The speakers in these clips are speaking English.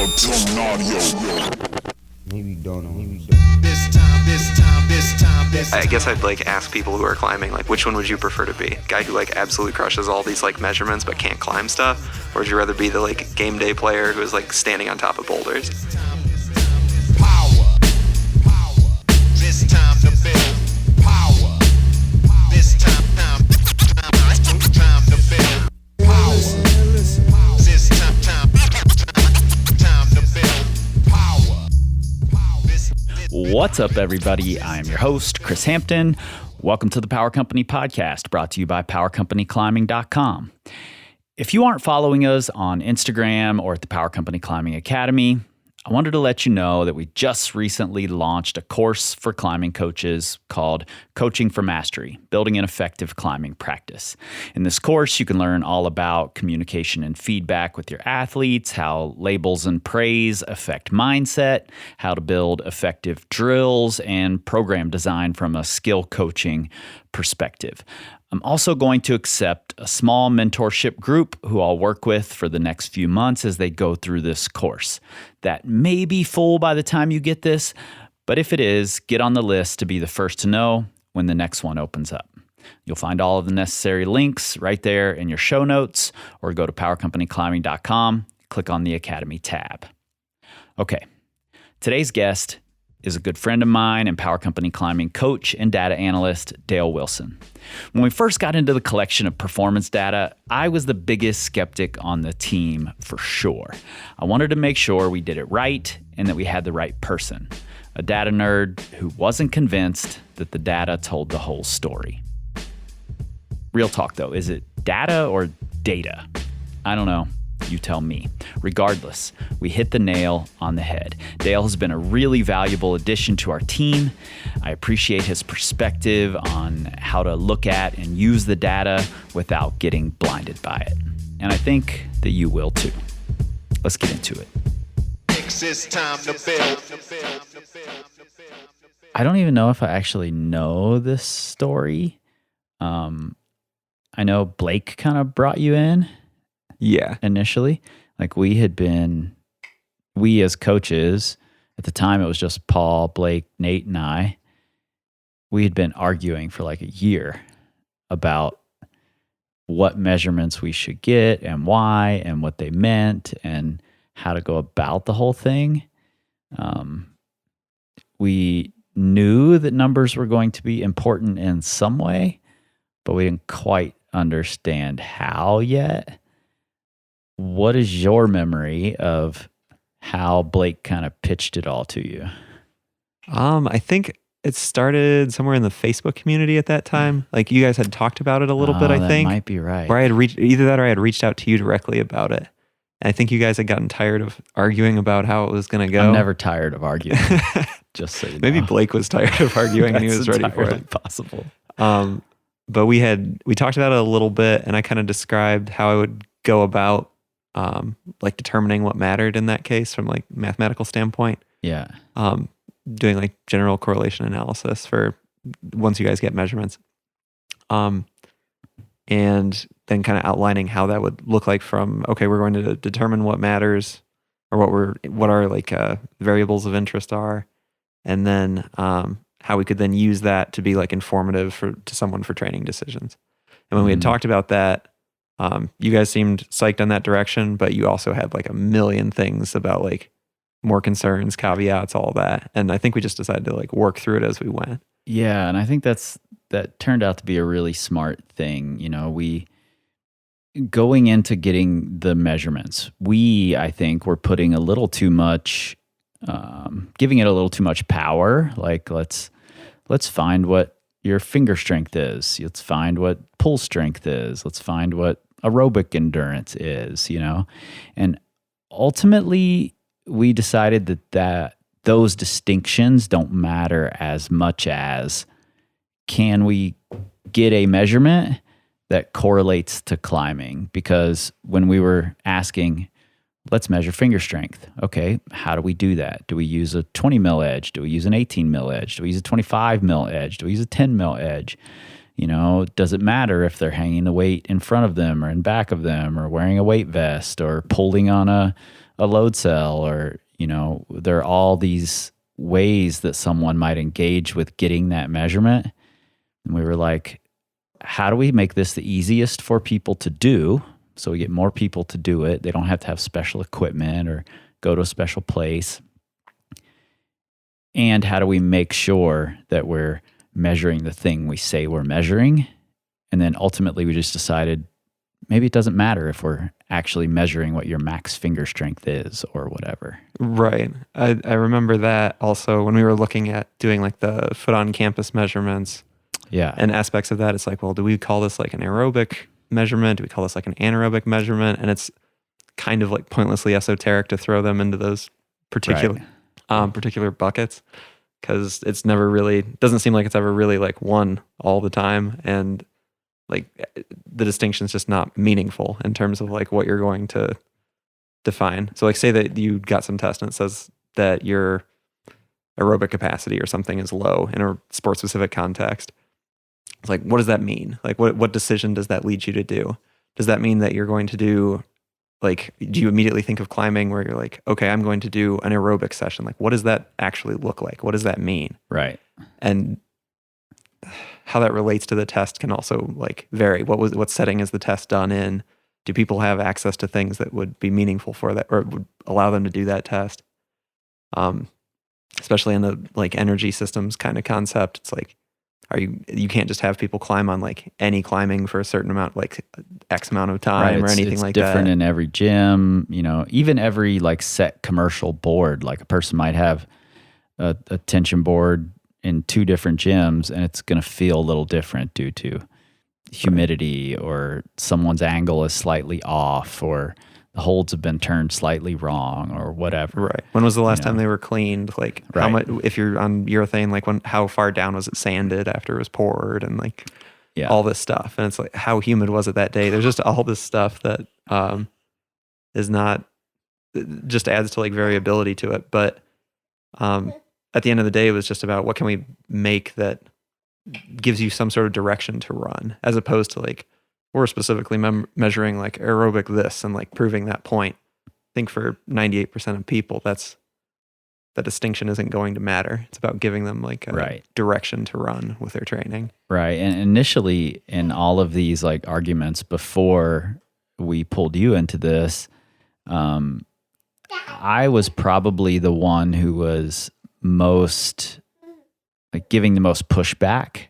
Maybe don't know. I guess I'd like ask people who are climbing, like, which one would you prefer to be? Guy who like absolutely crushes all these like measurements but can't climb stuff? Or would you rather be the like game day player who is like standing on top of boulders? Power. This time to build power. This time to build power. This time to build power. What's up, everybody? I am your host, Kris Hampton. Welcome to the Power Company Podcast, brought to you by PowerCompanyClimbing.com. If you aren't following us on Instagram or at the Power Company Climbing Academy, I wanted to let you know that we just recently launched a course for climbing coaches called Coaching for Mastery, Building an Effective Climbing Practice. In this course, you can learn all about communication and feedback with your athletes, how labels and praise affect mindset, how to build effective drills, and program design from a skill coaching perspective. I'm also going to accept a small mentorship group who I'll work with for the next few months as they go through this course. That may be full by the time you get this, but if it is, get on the list to be the first to know when the next one opens up. You'll find all of the necessary links right there in your show notes, or go to PowerCompanyClimbing.com, click on the Academy tab. Okay, today's guest is a good friend of mine and Power Company Climbing coach and data analyst, Dale Wilson. When we first got into the collection of performance data, I was the biggest skeptic on the team for sure. I wanted to make sure we did it right and that we had the right person, a data nerd who wasn't convinced that the data told the whole story. Real talk though, is it data or data? I don't know. You tell me. Regardless, we hit the nail on the head. Dale has been a really valuable addition to our team. I appreciate his perspective on how to look at and use the data without getting blinded by it. And I think that you will too. Let's get into it. It's time to build. I don't even know if I actually know this story. I know Blake kind of brought you in. Yeah. Initially, like we as coaches, at the time it was just Paul, Blake, Nate, and I, we had been arguing for like a year about what measurements we should get and why and what they meant and how to go about the whole thing. We knew that numbers were going to be important in some way, but we didn't quite understand how yet. What is your memory of how Blake kind of pitched it all to you? I think it started somewhere in the Facebook community at that time. Like you guys had talked about it a little bit, I think. That might be right. Where I had either that or I had reached out to you directly about it. And I think you guys had gotten tired of arguing about how it was going to go. I'm never tired of arguing. Just so you know. Maybe Blake was tired of arguing and he was ready for it. Possible. But we talked about it a little bit, and I kind of described how I would go about like determining what mattered in that case from like mathematical standpoint. Yeah. Doing like general correlation analysis for once you guys get measurements. And then kind of outlining how that would look like from, okay, we're going to determine what matters or what our like variables of interest are. And then how we could then use that to be like informative to someone for training decisions. And when we had talked about that, you guys seemed psyched on that direction, but you also had like a million things about like more concerns, caveats, all that. And I think we just decided to like work through it as we went. Yeah. And I think that turned out to be a really smart thing. You know, going into getting the measurements, I think we're putting a little too much, giving it a little too much power. Like let's find what your finger strength is. Let's find what pull strength is. Let's find what aerobic endurance is, you know? And ultimately, we decided that those distinctions don't matter as much as can we get a measurement that correlates to climbing? Because when we were asking, let's measure finger strength. Okay, how do we do that? Do we use a 20 mil edge? Do we use an 18 mil edge? Do we use a 25 mil edge? Do we use a 10 mil edge? You know, does it matter if they're hanging the weight in front of them or in back of them or wearing a weight vest or pulling on a a load cell, or, there are all these ways that someone might engage with getting that measurement. And we were like, how do we make this the easiest for people to do? So we get more people to do it. They don't have to have special equipment or go to a special place. And how do we make sure that we're measuring the thing we say we're measuring? And then ultimately we just decided maybe it doesn't matter if we're actually measuring what your max finger strength is or whatever. Right. I remember that also when we were looking at doing like the foot on campus measurements. Yeah. And aspects of that. It's like, well, do we call this like an aerobic measurement? Do we call this like an anaerobic measurement? And it's kind of like pointlessly esoteric to throw them into those particular particular buckets, because it's never really, doesn't seem like it's ever really like one all the time. And like the distinction is just not meaningful in terms of like what you're going to define. So like say that you got some test and it says that your aerobic capacity or something is low in a sport specific context. It's like, what does that mean? Like what decision does that lead you to do? Does that mean that you're going to do, like, do you immediately think of climbing where you're like, okay, I'm going to do an aerobic session? Like, what does that actually look like? What does that mean? Right. And how that relates to the test can also like vary. What setting is the test done in? Do people have access to things that would be meaningful for that or would allow them to do that test? Especially in the like energy systems kind of concept, it's like, you can't just have people climb on like any climbing for a certain amount, like X amount of time or anything like that. It's different in every gym, even every like set commercial board. Like a person might have a tension board in two different gyms and it's going to feel a little different due to humidity or someone's angle is slightly off or the holds have been turned slightly wrong or whatever. Right. When was the last time they were cleaned? Like how Right. much, if you're on urethane, like how far down was it sanded after it was poured and like all this stuff. And it's like, how humid was it that day? There's just all this stuff that is not, just adds to like variability to it. But at the end of the day, it was just about what can we make that gives you some sort of direction to run, as opposed to like, we're specifically measuring like aerobic this and like proving that point. I think for 98% of people, that distinction isn't going to matter. It's about giving them like a direction to run with their training. Right. And initially in all of these like arguments before we pulled you into this, I was probably the one who was most like giving the most pushback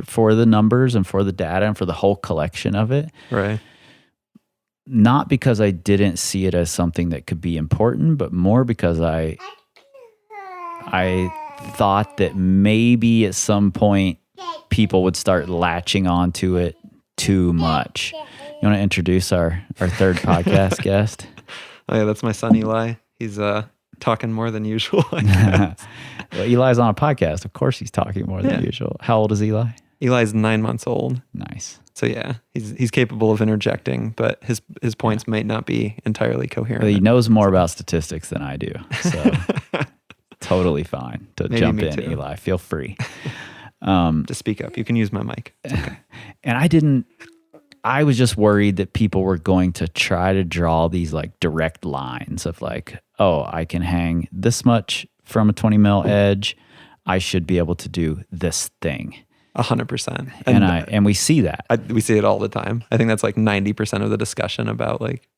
for the numbers and for the data and for the whole collection of it. Right. Not because I didn't see it as something that could be important, but more because I thought that maybe at some point people would start latching onto it too much. You want to introduce our third podcast guest? Oh yeah, that's my son Eli. He's talking more than usual. Well, Eli's on a podcast. Of course he's talking more than usual. How old is Eli? Eli's 9 months old. Nice. So yeah, he's capable of interjecting, but his points might not be entirely coherent. But he knows more about statistics than I do. So totally fine to Maybe jump me in, too. Eli. Feel free. Just speak up. You can use my mic. It's okay. And I was just worried that people were going to try to draw these like direct lines of like, oh, I can hang this much from a 20 mil edge. I should be able to do this thing. 100%. And we see that. We see it all the time. I think that's like 90% of the discussion about like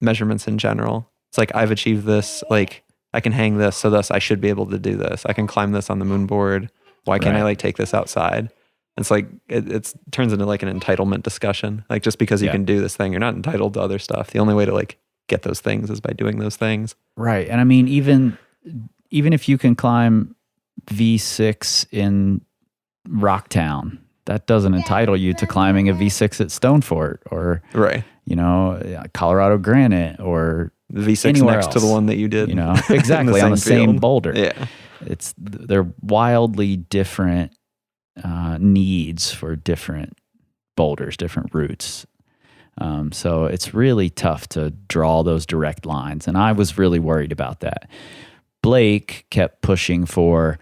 measurements in general. It's like, I've achieved this, like I can hang this, so thus I should be able to do this. I can climb this on the moon board. Why can't I like take this outside? It's like, it turns into like an entitlement discussion. Like just because you can do this thing, you're not entitled to other stuff. The only way to like get those things is by doing those things. Right. And I mean, even if you can climb V6 in Rocktown, that doesn't entitle you to climbing a V6 at Stonefort or, Colorado Granite or the V6 anywhere next else. to the one that you did. Exactly on the same field. boulder. Yeah. They're wildly different needs for different boulders, different routes. So it's really tough to draw those direct lines. And I was really worried about that. Blake kept pushing for,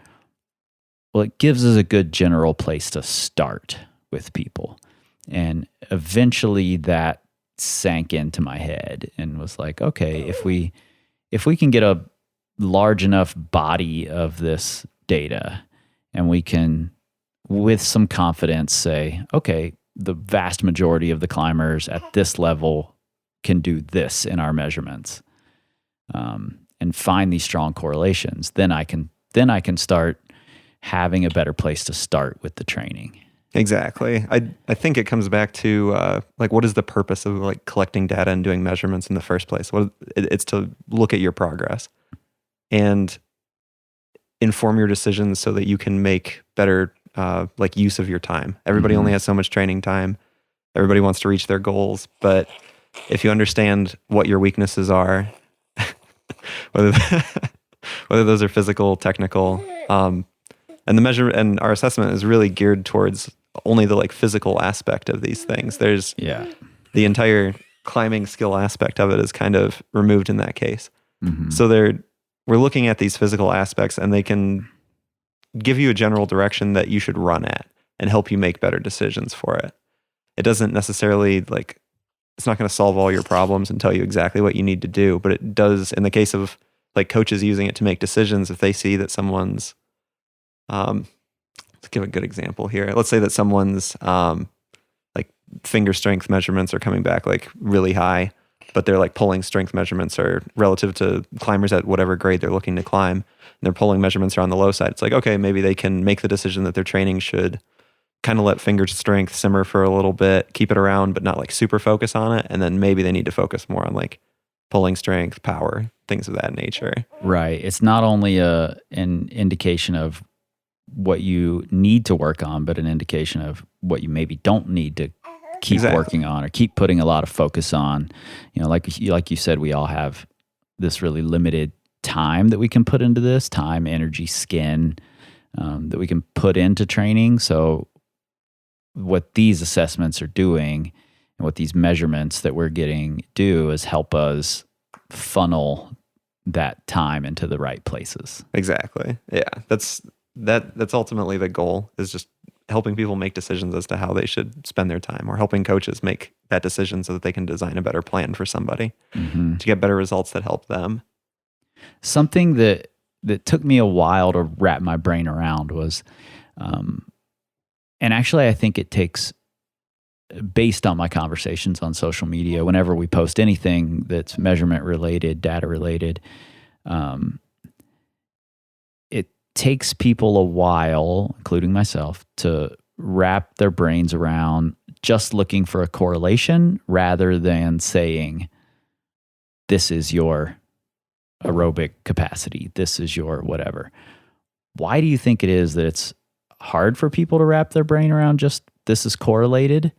well, it gives us a good general place to start with people. And eventually that sank into my head and was like, okay, if we can get a large enough body of this data and we can, with some confidence, say, okay, the vast majority of the climbers at this level can do this in our measurements, and find these strong correlations, then I can start having a better place to start with the training. Exactly. I think it comes back to like, what is the purpose of like collecting data and doing measurements in the first place? It's to look at your progress and inform your decisions so that you can make better like use of your time. Everybody only has so much training time. Everybody wants to reach their goals, but if you understand what your weaknesses are, whether those are physical, technical, and the measure and our assessment is really geared towards only the like physical aspect of these things. There's the entire climbing skill aspect of it is kind of removed in that case. So we're looking at these physical aspects, and they can give you a general direction that you should run at and help you make better decisions for it. It doesn't necessarily like, it's not going to solve all your problems and tell you exactly what you need to do, but it does in the case of like coaches using it to make decisions. If they see that someone's, let's give a good example here. Let's say that someone's like finger strength measurements are coming back like really high, but their like pulling strength measurements are relative to climbers at whatever grade they're looking to climb, and their pulling measurements are on the low side. It's like, okay, maybe they can make the decision that their training should kind of let finger strength simmer for a little bit, keep it around, but not like super focus on it. And then maybe they need to focus more on like pulling strength, power, things of that nature. Right. It's not only an indication of what you need to work on, but an indication of what you maybe don't need to keep working on or keep putting a lot of focus on. You know, like you said, we all have this really limited time that we can put into this, time, energy, skin, that we can put into training. So what these assessments are doing and what these measurements that we're getting do is help us funnel that time into the right places. Exactly. Yeah. That's ultimately the goal, is just helping people make decisions as to how they should spend their time, or helping coaches make that decision so that they can design a better plan for somebody to get better results that help them. Something that took me a while to wrap my brain around was, and actually I think it takes, based on my conversations on social media, whenever we post anything that's measurement related, data related, it takes people a while, including myself, to wrap their brains around just looking for a correlation rather than saying, this is your aerobic capacity, this is your whatever. Why do you think it is that it's hard for people to wrap their brain around just this is correlated?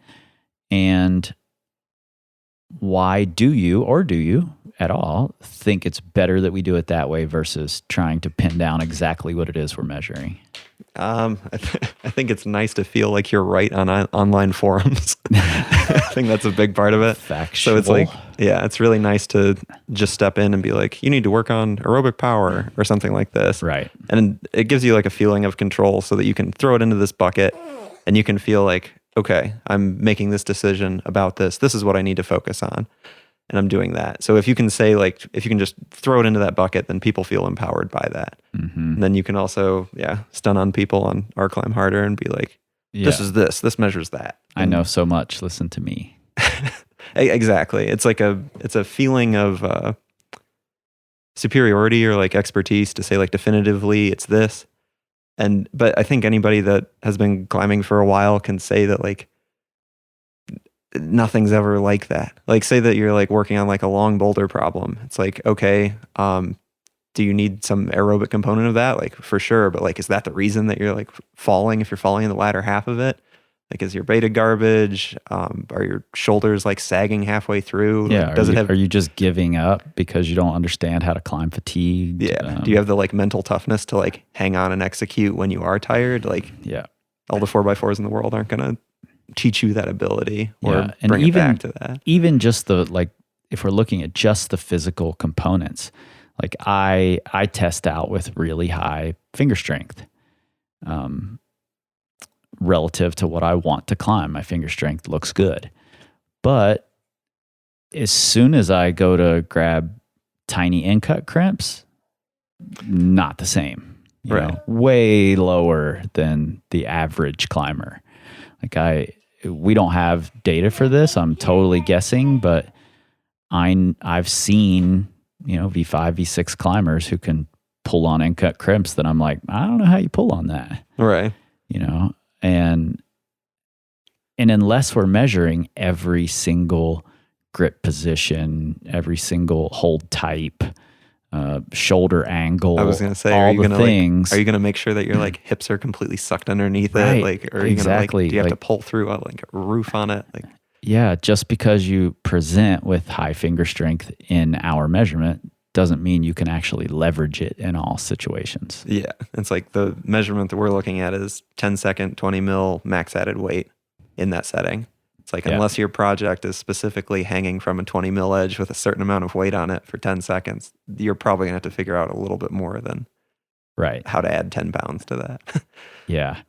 And why do you at all think it's better that we do it that way versus trying to pin down exactly what it is we're measuring? I think it's nice to feel like you're right on online forums. I think that's a big part of it. Factual. So it's like, yeah, it's really nice to just step in and be like, you need to work on aerobic power or something like this. Right. And it gives you like a feeling of control so that you can throw it into this bucket and you can feel like, okay, I'm making this decision about this. This is what I need to focus on. And I'm doing that. So if you can say like, if you can just throw it into that bucket, then people feel empowered by that. And then you can also, stun on people on our Climb Harder and be like, this is this measures that. I know so much. Listen to me. Exactly. It's like it's a feeling of superiority or like expertise to say like definitively it's this. But I think anybody that has been climbing for a while can say that like nothing's ever like that. Like say that you're like working on like a long boulder problem. It's like, okay, do you need some aerobic component of that? Like for sure. But like, is that the reason that you're like falling? If you're falling in the latter half of it, like, is your beta garbage? Are your shoulders like sagging halfway through? Yeah. Like, are you just giving up because you don't understand how to climb fatigue? Yeah. Do you have the like mental toughness to like hang on and execute when you are tired? Like, all the 4x4s in the world aren't going to teach you that ability or bring it back to that. Even just the, like, if we're looking at just the physical components, like I test out with really high finger strength, relative to what I want to climb. My finger strength looks good, but as soon as I go to grab tiny in-cut crimps, not the same. You know, way lower than the average climber. Like we don't have data for this. I'm totally guessing, but I've seen, V5, V6 climbers who can pull on in-cut crimps that I'm like, I don't know how you pull on that. Right. And unless we're measuring every single grip position, every single hold type, shoulder angle, I was going to say, are you going to make sure that your like hips are completely sucked underneath right, it? Like, or are you exactly. going to do you have to pull through like a roof on it? Like, yeah, just because you present with high finger strength in our measurement doesn't mean you can actually leverage it in all situations. Yeah. It's like the measurement that we're looking at is 10-second, 20 mil max added weight in that setting. It's like, unless your project is specifically hanging from a 20 mil edge with a certain amount of weight on it for 10 seconds, you're probably going to have to figure out a little bit more than how to add 10 pounds to that. Yeah.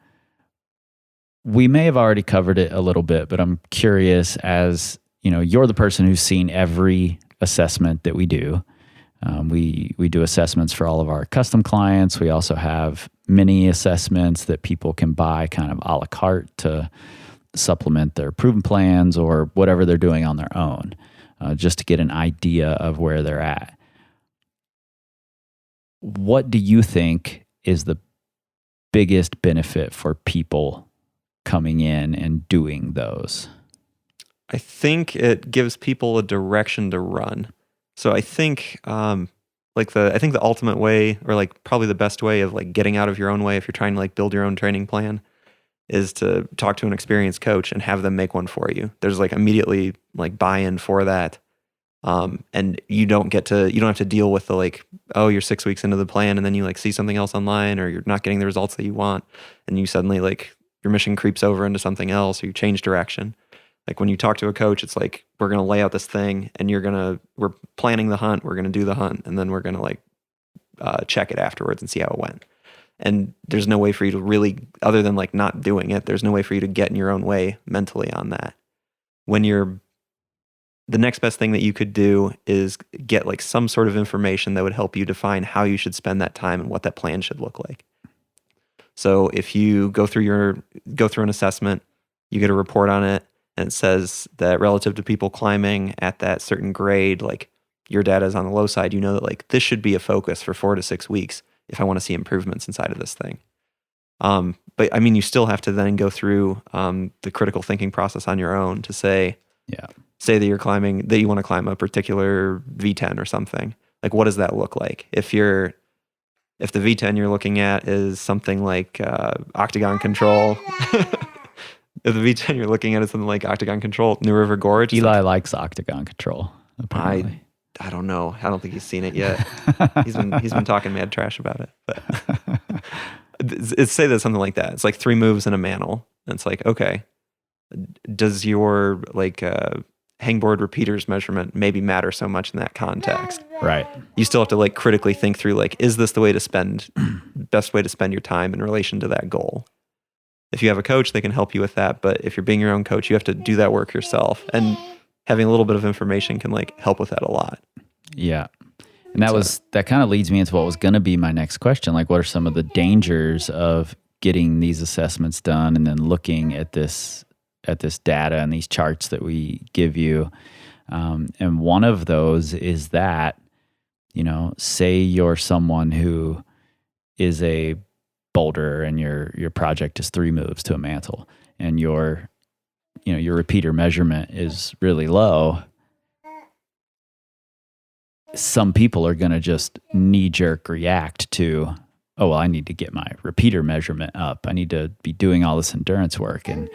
We may have already covered it a little bit, but I'm curious, as you're the person who's seen every assessment that we do. We do assessments for all of our custom clients. We also have mini assessments that people can buy kind of a la carte to supplement their proven plans or whatever they're doing on their own, just to get an idea of where they're at. What do you think is the biggest benefit for people coming in and doing those? I think it gives people a direction to run. So I think I think the ultimate way, or like probably the best way of like getting out of your own way if you're trying to like build your own training plan, is to talk to an experienced coach and have them make one for you. There's like immediately like buy-in for that. And you don't have to deal with the like, oh, you're 6 weeks into the plan and then you like see something else online, or you're not getting the results that you want, and you suddenly like your mission creeps over into something else, or you change direction. Like when you talk to a coach, it's like, we're going to lay out this thing and we're planning the hunt. We're going to do the hunt. And then we're going to like, check it afterwards and see how it went. And there's no way for you to really, other than like not doing it, there's no way for you to get in your own way mentally on that. The next best thing that you could do is get like some sort of information that would help you define how you should spend that time and what that plan should look like. So if you go through an assessment, you get a report on it, and it says that relative to people climbing at that certain grade, like your data is on the low side, you know that like this should be a focus for 4 to 6 weeks if I want to see improvements inside of this thing. But I mean, you still have to then go through the critical thinking process on your own to say that you want to climb a particular V10 or something. Like, what does that look like? If the V10 you're looking at is something like octagon control, if the V10 you're looking at is something like octagon control, New River Gorge. Eli likes octagon control. Apparently. I don't know. I don't think he's seen it yet. He's been talking mad trash about it. But it's say that something like that. It's like 3 moves in a mantle. And it's like, okay, does your like hangboard repeaters measurement maybe matter so much in that context? Right. You still have to like critically think through like, is this the best way to spend your time in relation to that goal? If you have a coach, they can help you with that. But if you're being your own coach, you have to do that work yourself. And having a little bit of information can like help with that a lot. Yeah. And that kind of leads me into what was going to be my next question. Like, what are some of the dangers of getting these assessments done and then looking at this data and these charts that we give you? And one of those is that, say you're someone who is a boulder and your project is 3 moves to a mantle, and your repeater measurement is really low. Some people are going to just knee-jerk react to, oh, well, I need to get my repeater measurement up. I need to be doing all this endurance work. And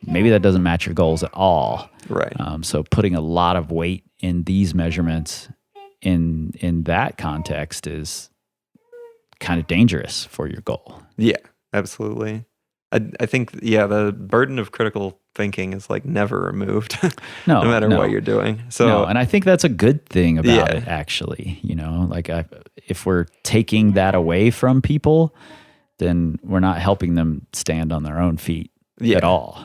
maybe that doesn't match your goals at all. Right. So putting a lot of weight in these measurements in that context is kind of dangerous for your goal. Yeah, absolutely. I think, the burden of critical thinking is like never removed, no matter what you're doing. So, and I think that's a good thing about it, actually. Like if we're taking that away from people, then we're not helping them stand on their own feet at all.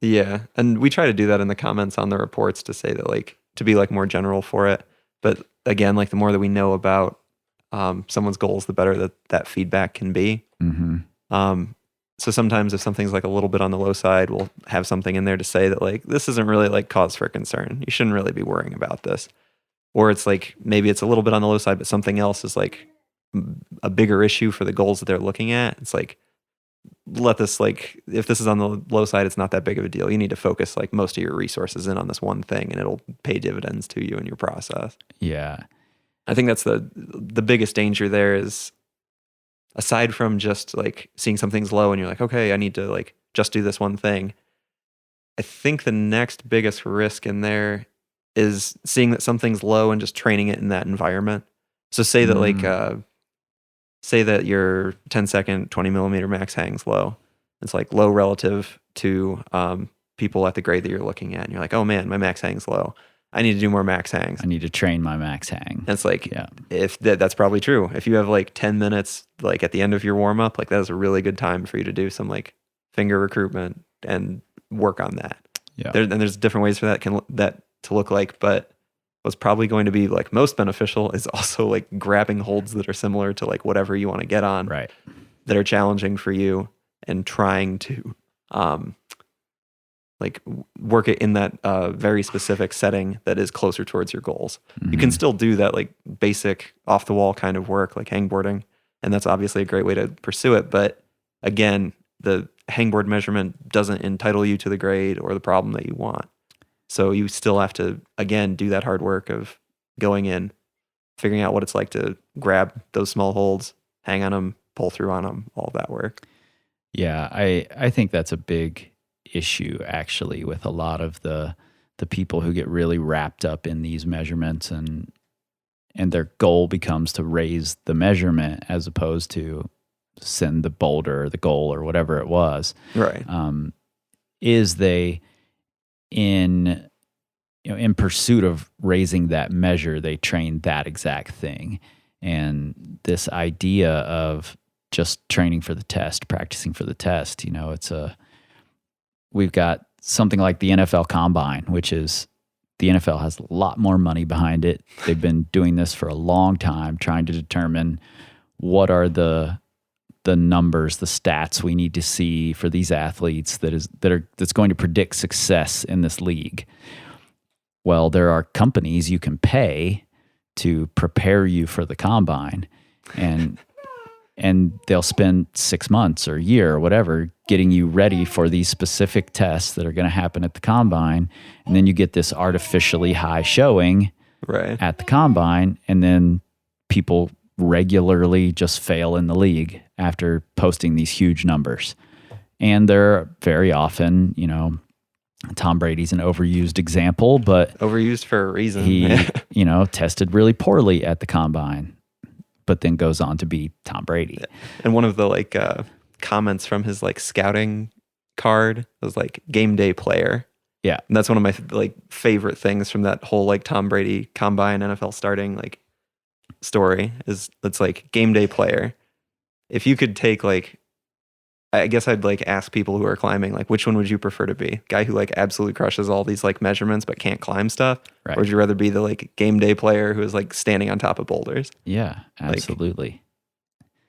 Yeah, and we try to do that in the comments on the reports to say that like to be like more general for it. But again, like the more that we know about someone's goals, the better that feedback can be. So sometimes if something's like a little bit on the low side, we'll have something in there to say that like, this isn't really like cause for concern. You shouldn't really be worrying about this. Or it's like, maybe it's a little bit on the low side, but something else is like a bigger issue for the goals that they're looking at. It's like, let this, like, if this is on the low side, it's not that big of a deal. You need to focus like most of your resources in on this one thing, and it'll pay dividends to you in your process. Yeah. I think that's the biggest danger there is, aside from just like seeing something's low and you're like, okay, I need to like just do this one thing. I think the next biggest risk in there is seeing that something's low and just training it in that environment. So say that like, say that your 10-second 20 millimeter max hang's low. It's like low relative to people at the grade that you're looking at. And you're like, oh man, my max hang's low. I need to do more max hangs. I need to train my max hang. And it's like, if that's probably true. If you have like 10 minutes, like at the end of your warm up, like that is a really good time for you to do some like finger recruitment and work on that. Yeah. And there's different ways for that to look like, but what's probably going to be like most beneficial is also like grabbing holds that are similar to like whatever you want to get on, right, that are challenging for you, and trying to like work it in that very specific setting that is closer towards your goals. You can still do that like basic off the wall kind of work like hangboarding, and that's obviously a great way to pursue it. But again, the hangboard measurement doesn't entitle you to the grade or the problem that you want. So you still have to, again, do that hard work of going in, figuring out what it's like to grab those small holds, hang on them, pull through on them, all that work. Yeah, I think that's a big issue actually with a lot of the people who get really wrapped up in these measurements, and their goal becomes to raise the measurement as opposed to send the boulder or the goal or whatever it was. Right. Is they in pursuit of raising that measure, they train that exact thing. And this idea of just training for the test, practicing for the test, we've got something like the NFL Combine, which is, the NFL has a lot more money behind it. They've been doing this for a long time, trying to determine what are the numbers, the stats we need to see for these athletes that's going to predict success in this league. Well, there are companies you can pay to prepare you for the combine, and they'll spend 6 months or a year or whatever getting you ready for these specific tests that are going to happen at the combine, and then you get this artificially high showing at the combine, and then people regularly just fail in the league after posting these huge numbers. And they're very often, Tom Brady's an overused example, but overused for a reason. He, tested really poorly at the combine, but then goes on to be Tom Brady. And one of the comments from his scouting card was game day player. Yeah. And that's one of my favorite things from that whole Tom Brady combine NFL starting story is it's game day player. If you could take I guess I'd ask people who are climbing which one would you prefer to be? Guy who absolutely crushes all these measurements but can't climb stuff, right, or would you rather be the game day player who is standing on top of boulders? Yeah, absolutely.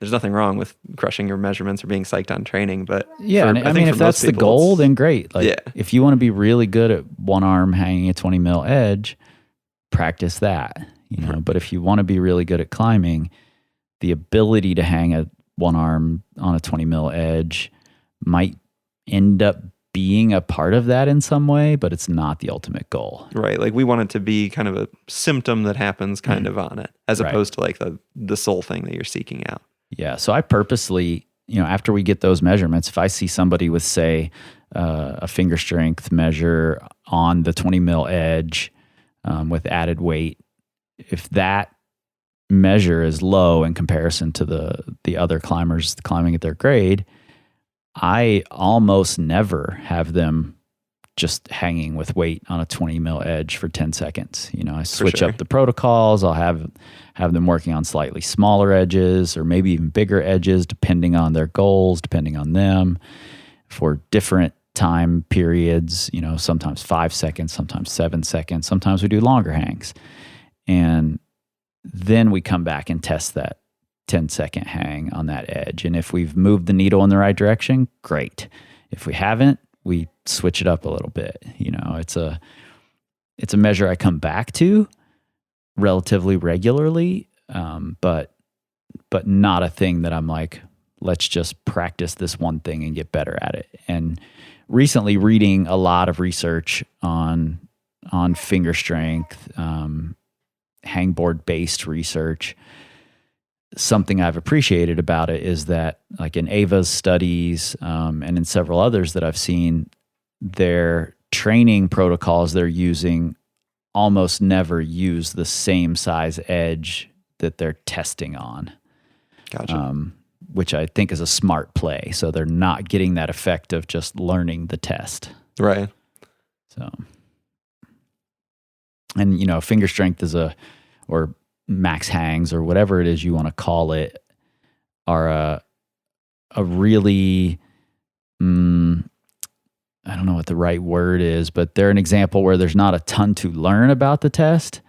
There's nothing wrong with crushing your measurements or being psyched on training, but yeah, I think if that's the goal, then great. If you want to be really good at one arm hanging a 20 mil edge, practice that. But if you want to be really good at climbing, the ability to hang a one arm on a 20 mil edge might end up being a part of that in some way, but it's not the ultimate goal. Right. We want it to be kind of a symptom that happens kind of on it, as opposed to the sole thing that you're seeking out. Yeah. So I purposely, after we get those measurements, if I see somebody with, say, a finger strength measure on the 20 mil edge with added weight, if that measure is low in comparison to the other climbers climbing at their grade, I almost never have them just hanging with weight on a 20 mil edge for 10 seconds. I switch up the protocols. I'll have them working on slightly smaller edges or maybe even bigger edges, depending on their goals, depending on them, for different time periods, sometimes 5 seconds, sometimes 7 seconds, sometimes we do longer hangs. And then we come back and test that 10-second hang on that edge. And if we've moved the needle in the right direction, great. If we haven't, we switch it up a little bit. It's a measure I come back to relatively regularly, but not a thing that I'm like, let's just practice this one thing and get better at it. And recently reading a lot of research on finger strength, hangboard based research, something I've appreciated about it is that, like in Ava's studies and in several others that I've seen, their training protocols they're using almost never use the same size edge that they're testing on. Gotcha. Which I think is a smart play. So they're not getting that effect of just learning the test. Right. So, and finger strength or max hangs or whatever it is you want to call it, are a really, I don't know what the right word is, but they're an example where there's not a ton to learn about the test.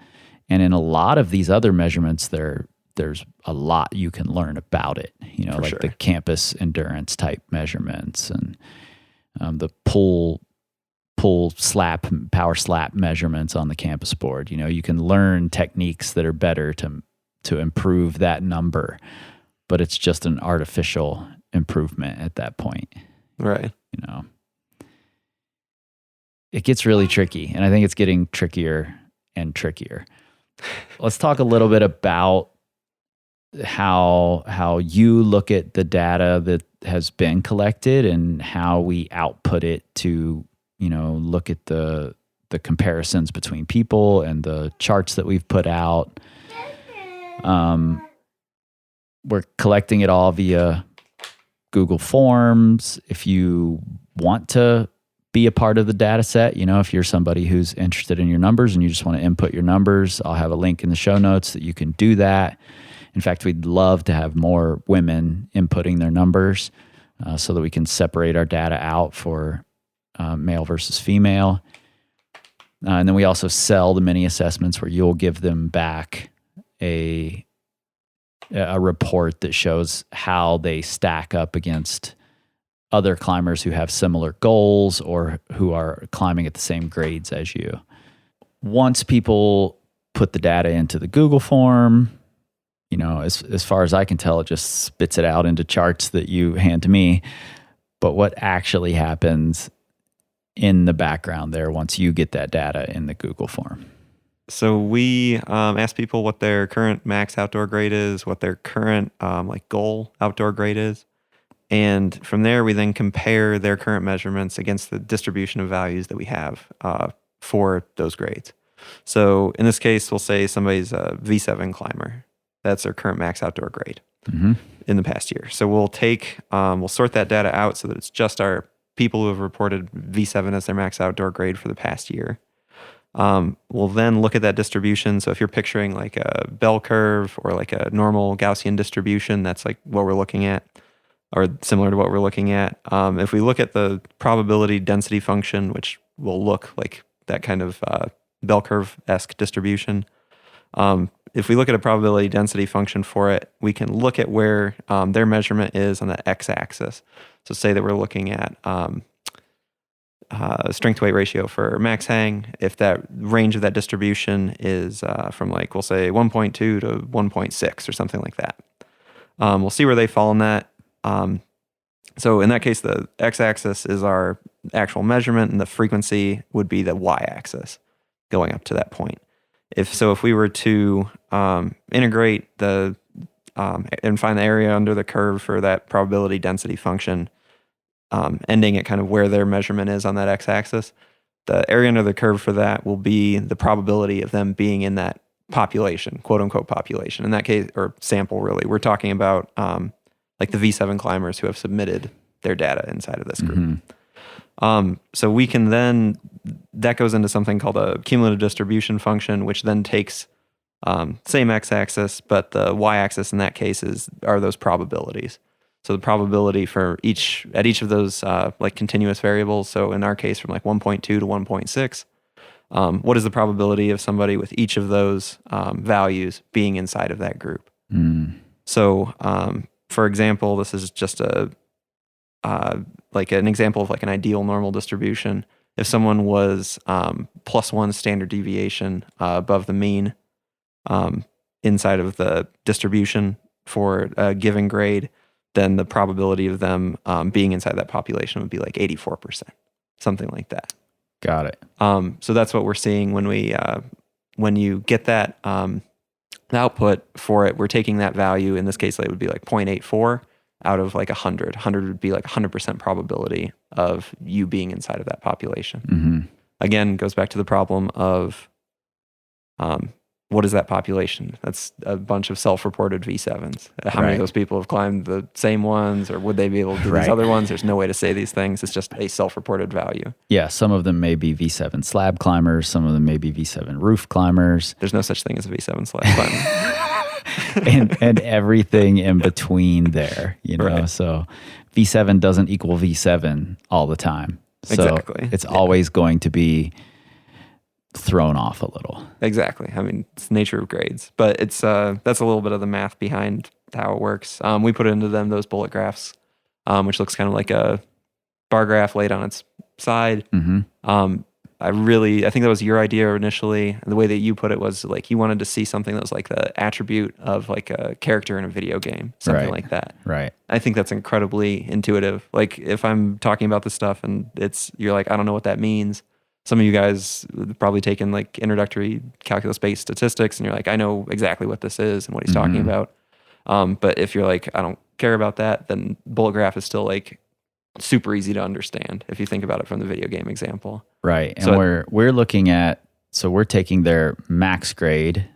And in a lot of these other measurements, there's a lot you can learn about it, like sure. the campus endurance type measurements and the pull slap, power slap measurements on the campus board. You can learn techniques that are better to improve that number, but it's just an artificial improvement at that point. Right. It gets really tricky, and I think it's getting trickier and trickier. Let's talk a little bit about how you look at the data that has been collected and how we output it to look at the comparisons between people and the charts that we've put out. We're collecting it all via Google Forms. If you want to be a part of the data set, if you're somebody who's interested in your numbers and you just want to input your numbers, I'll have a link in the show notes that you can do that. In fact, we'd love to have more women inputting their numbers so that we can separate our data out for male versus female. And then we also sell the mini assessments where you'll give them back a report that shows how they stack up against other climbers who have similar goals or who are climbing at the same grades as you. Once people put the data into the Google form, as far as I can tell, it just spits it out into charts that you hand to me. But what actually happens in the background there once you get that data in the Google form? So we ask people what their current max outdoor grade is, what their current goal outdoor grade is. And from there, we then compare their current measurements against the distribution of values that we have for those grades. So in this case, we'll say somebody's a V7 climber. That's their current max outdoor grade in the past year. So we'll sort that data out so that it's just our people who have reported V7 as their max outdoor grade for the past year. We'll then look at that distribution. So if you're picturing like a bell curve or like a normal Gaussian distribution, that's like what we're looking at, or similar to what we're looking at. If we look at the probability density function, which will look like that kind of bell curve-esque distribution, if we look at a probability density function for it, we can look at where their measurement is on the x-axis. So say that we're looking at strength to weight ratio for max hang. If that range of that distribution is from we'll say 1.2 to 1.6 or something like that. We'll see where they fall in that. So in that case, the x-axis is our actual measurement and the frequency would be the y-axis going up to that point. If we were to integrate and find the area under the curve for that probability density function, ending at kind of where their measurement is on that x-axis, the area under the curve for that will be the probability of them being in that population, quote unquote population. In that case, or sample really, we're talking about like the V7 climbers who have submitted their data inside of this group. So we can then, that goes into something called a cumulative distribution function, which then takes same x-axis, but the y-axis in that case are those probabilities. So the probability for each of those like continuous variables. So in our case, from like 1.2 to 1.6, what is the probability of somebody with each of those values being inside of that group? So for example, this is just like an example of like an ideal normal distribution. If someone was +1 standard deviation above the mean inside of the distribution for a given grade, then the probability of them being inside that population would be like 84%, something like that. Got it. So that's what we're seeing when you get that the output for it. We're taking that value. In this case, it would be like 0.84 out of like 100. 100 would be like 100% probability of you being inside of that population. Again, goes back to the problem of what is that population? That's a bunch of self-reported V7s. How many of those people have climbed the same ones, or would they be able to do these other ones? There's no way to say these things. It's just a self-reported value. Yeah, some of them may be V7 slab climbers. Some of them may be V7 roof climbers. There's no such thing as a V7 slab climber. and everything in between there, you know. Right. So V7 doesn't equal V7 all the time. So Exactly. it's always going to be thrown off a little. Exactly. I mean, it's the nature of grades, but it's that's a little bit of the math behind how it works. We put into them those bullet graphs, which looks kind of like a bar graph laid on its side. I think that was your idea initially. And the way that you put it was like you wanted to see something that was like the attribute of like a character in a video game, something like that. Right. I think that's incredibly intuitive. Like if I'm talking about this stuff and you're like, I don't know what that means. Some of you guys have probably taken like introductory calculus-based statistics and you're like, I know exactly what this is and what he's talking about. But if you're like, I don't care about that, then bullet graph is still like super easy to understand if you think about it from the video game example. Right. And So we're looking at, so we're taking their max grade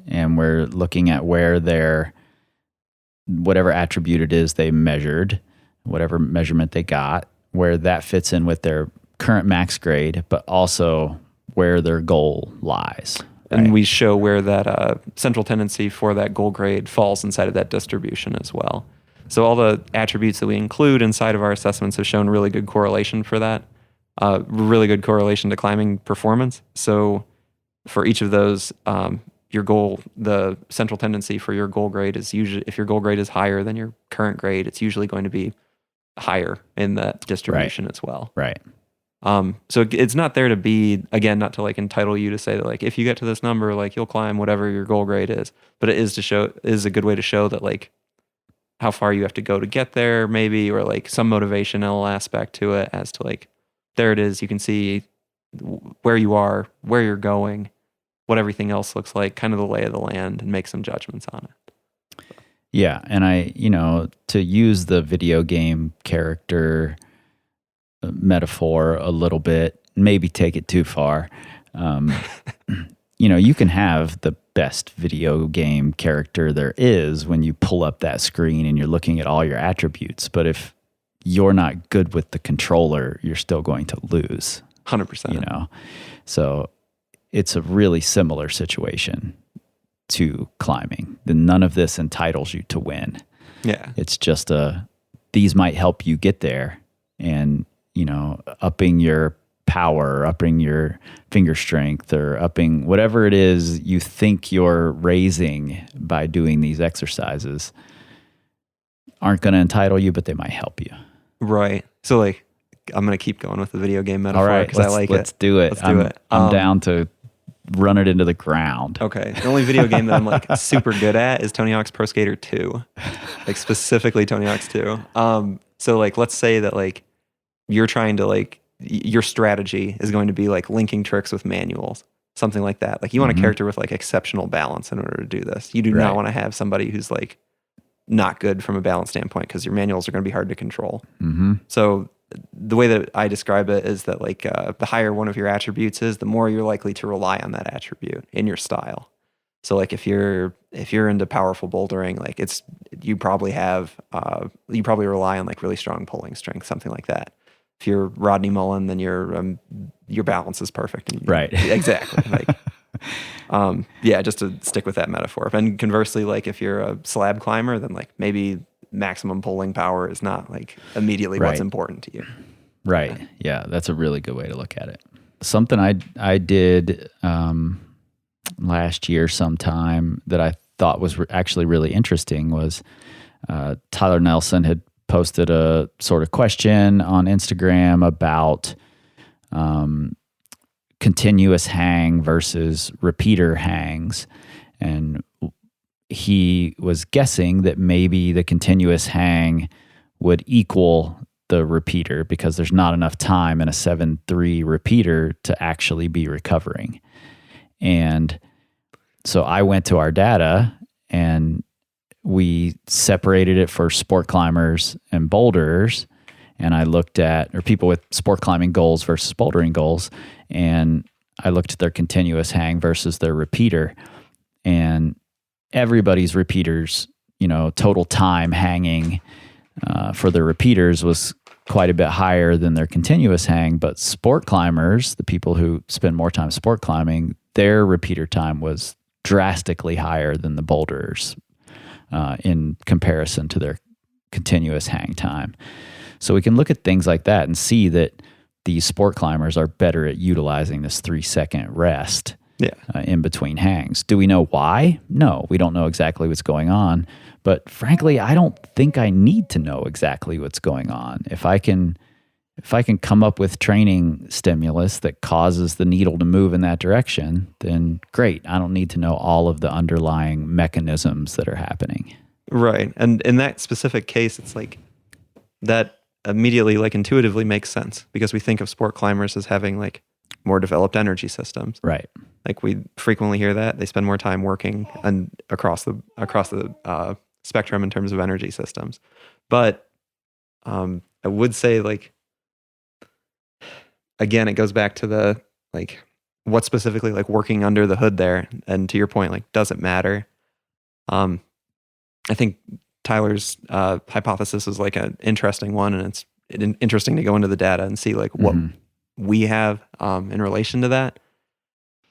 and we're looking at where their, whatever attribute it is they measured, whatever measurement they got, where that fits in with their current max grade, but also where their goal lies. And we show where that central tendency for that goal grade falls inside of that distribution as well. So all the attributes that we include inside of our assessments have shown really good correlation for that, really good correlation to climbing performance. So for each of those, your goal, the central tendency for your goal grade is usually, if your goal grade is higher than your current grade, it's usually going to be higher in that distribution as well. Right. So it's not there to be, again, not to like entitle you to say that like, if you get to this number, like you'll climb whatever your goal grade is, but it is a good way to show that like how far you have to go to get there maybe, or like some motivational aspect to it as to like, there it is. You can see where you are, where you're going, what everything else looks like, kind of the lay of the land, and make some judgments on it. Yeah. And to use the video game character metaphor a little bit, maybe take it too far. You can have the best video game character there is when you pull up that screen and you're looking at all your attributes. But if you're not good with the controller, you're still going to lose. 100%. So it's a really similar situation to climbing. None of this entitles you to win. Yeah. It's just these might help you get there, and upping your power, upping your finger strength, or upping whatever it is you think you're raising by doing these exercises aren't going to entitle you, but they might help you. Right. So like, I'm going to keep going with the video game metaphor All right, because I like it. Let's do it. I'm down to run it into the ground. Okay. The only video game that I'm like super good at is Tony Hawk's Pro Skater 2. Like specifically Tony Hawk's 2. So like, let's say that like you're trying to like, your strategy is going to be like linking tricks with manuals, something like that. Like you want a character with like exceptional balance in order to do this. You do not want to have somebody who's like not good from a balance standpoint because your manuals are going to be hard to control. So the way that I describe it is that like the higher one of your attributes is, the more you're likely to rely on that attribute in your style. So like if you're into powerful bouldering, like you probably rely on like really strong pulling strength, something like that. If you're Rodney Mullen, then your balance is perfect. Right. Exactly. Like, just to stick with that metaphor. And conversely, like if you're a slab climber, then like maybe maximum pulling power is not like immediately what's Right. important to you. Right. Yeah, that's a really good way to look at it. Something I did last year sometime that I thought was actually really interesting was Tyler Nelson had posted a sort of question on Instagram about continuous hang versus repeater hangs. And he was guessing that maybe the continuous hang would equal the repeater because there's not enough time in a 7/3 repeater to actually be recovering. And so I went to our data and we separated it for sport climbers and boulders. And I looked at, or people with sport climbing goals versus bouldering goals. And I looked at their continuous hang versus their repeater. And everybody's repeaters, total time hanging for their repeaters was quite a bit higher than their continuous hang. But sport climbers, the people who spend more time sport climbing, their repeater time was drastically higher than the boulders in comparison to their continuous hang time. So we can look at things like that and see that these sport climbers are better at utilizing this 3-second rest in between hangs. Do we know why? No, we don't know exactly what's going on. But frankly, I don't think I need to know exactly what's going on. If I can come up with training stimulus that causes the needle to move in that direction, then great. I don't need to know all of the underlying mechanisms that are happening. Right. And in that specific case, it's like that immediately, like intuitively makes sense because we think of sport climbers as having like more developed energy systems. Right. Like we frequently hear that they spend more time working and across the spectrum in terms of energy systems. But I would say like, again, it goes back to the like what specifically like working under the hood there. And to your point, like, does it matter? I think Tyler's hypothesis is like an interesting one, and it's interesting to go into the data and see like what we have in relation to that.